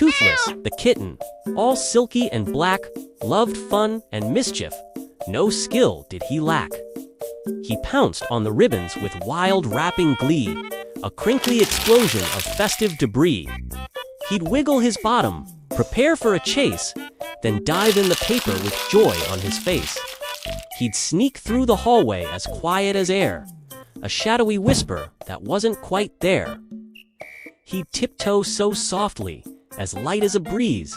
Toothless, the kitten, all silky and black, loved fun and mischief. No skill did he lack. He pounced on the ribbons with wild rapping glee, a crinkly explosion of festive debris. He'd wiggle his bottom, prepare for a chase, then dive in the paper with joy on his face. He'd sneak through the hallway as quiet as air, a shadowy whisper that wasn't quite there. He'd tiptoe so softly, as light as a breeze,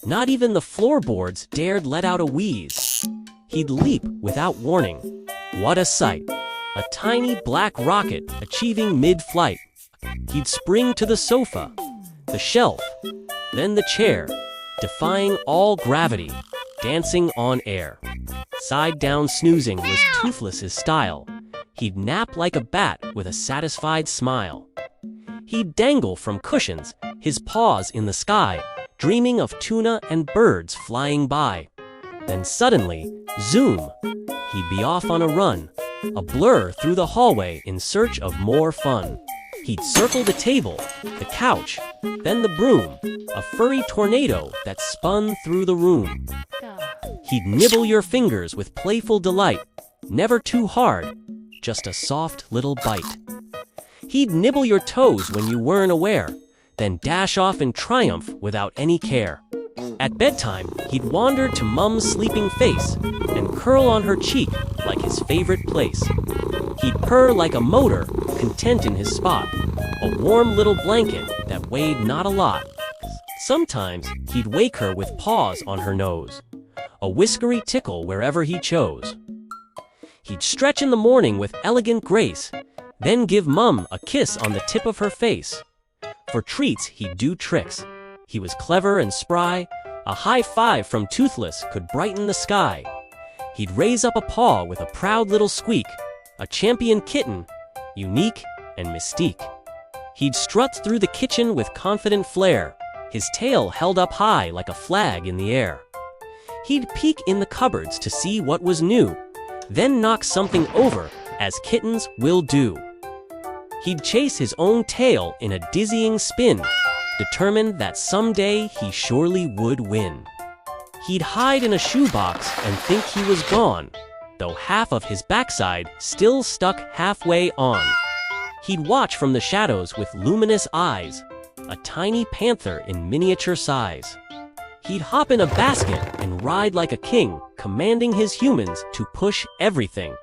not even the floorboards dared let out a wheeze. He'd leap without warning. What a sight! A tiny black rocket achieving mid-flight. He'd spring to the sofa, the shelf, then the chair, defying all gravity, dancing on air. Side-down snoozing was Toothless's style. He'd nap like a bat with a satisfied smile. He'd dangle from cushions, his paws in the sky, dreaming of tuna and birds flying by. Then suddenly, zoom, he'd be off on a run, a blur through the hallway in search of more fun. He'd circle the table, the couch, then the broom, a furry tornado that spun through the room. He'd nibble your fingers with playful delight, never too hard, just a soft little bite. He'd nibble your toes when you weren't aware, then dash off in triumph without any care. At bedtime, he'd wander to Mum's sleeping face and curl on her cheek like his favorite place. He'd purr like a motor, content in his spot, a warm little blanket that weighed not a lot. Sometimes he'd wake her with paws on her nose, a whiskery tickle wherever he chose. He'd stretch in the morning with elegant grace, then give Mum a kiss on the tip of her face. For treats, he'd do tricks. He was clever and spry. A high five from Toothless could brighten the sky. He'd raise up a paw with a proud little squeak, a champion kitten, unique and mystique. He'd strut through the kitchen with confident flair, his tail held up high like a flag in the air. He'd peek in the cupboards to see what was new, then knock something over, as kittens will do. He'd chase his own tail in a dizzying spin, determined that someday he surely would win. He'd hide in a shoebox and think he was gone, though half of his backside still stuck halfway on. He'd watch from the shadows with luminous eyes, a tiny panther in miniature size. He'd hop in a basket and ride like a king, commanding his humans to push everything.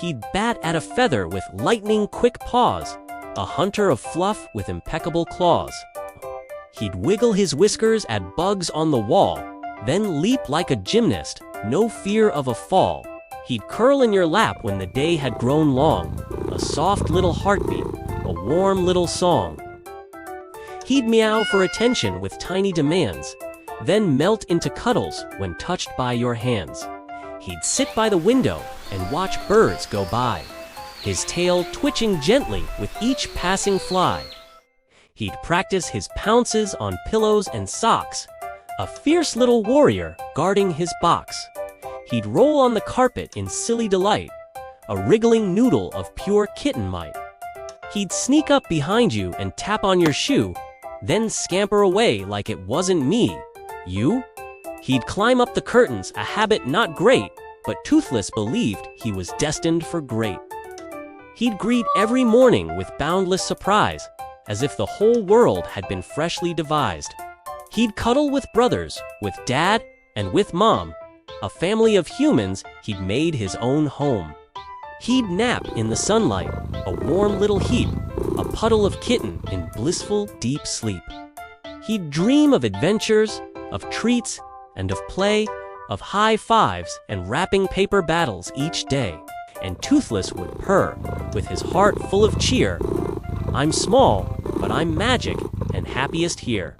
He'd bat at a feather with lightning-quick paws, a hunter of fluff with impeccable claws. He'd wiggle his whiskers at bugs on the wall, then leap like a gymnast, no fear of a fall. He'd curl in your lap when the day had grown long, a soft little heartbeat, a warm little song. He'd meow for attention with tiny demands, then melt into cuddles when touched by your hands. He'd sit by the window and watch birds go by, his tail twitching gently with each passing fly. He'd practice his pounces on pillows and socks, a fierce little warrior guarding his box. He'd roll on the carpet in silly delight, a wriggling noodle of pure kitten might. He'd sneak up behind you and tap on your shoe, then scamper away like it wasn't me, you. He'd climb up the curtains, a habit not great, but Toothless believed he was destined for great. He'd greet every morning with boundless surprise, as if the whole world had been freshly devised. He'd cuddle with brothers, with dad, and with mom, a family of humans he'd made his own home. He'd nap in the sunlight, a warm little heap, a puddle of kitten in blissful deep sleep. He'd dream of adventures, of treats, and of play, of high fives and wrapping paper battles each day. And Toothless would purr, with his heart full of cheer. I'm small, but I'm magic and happiest here.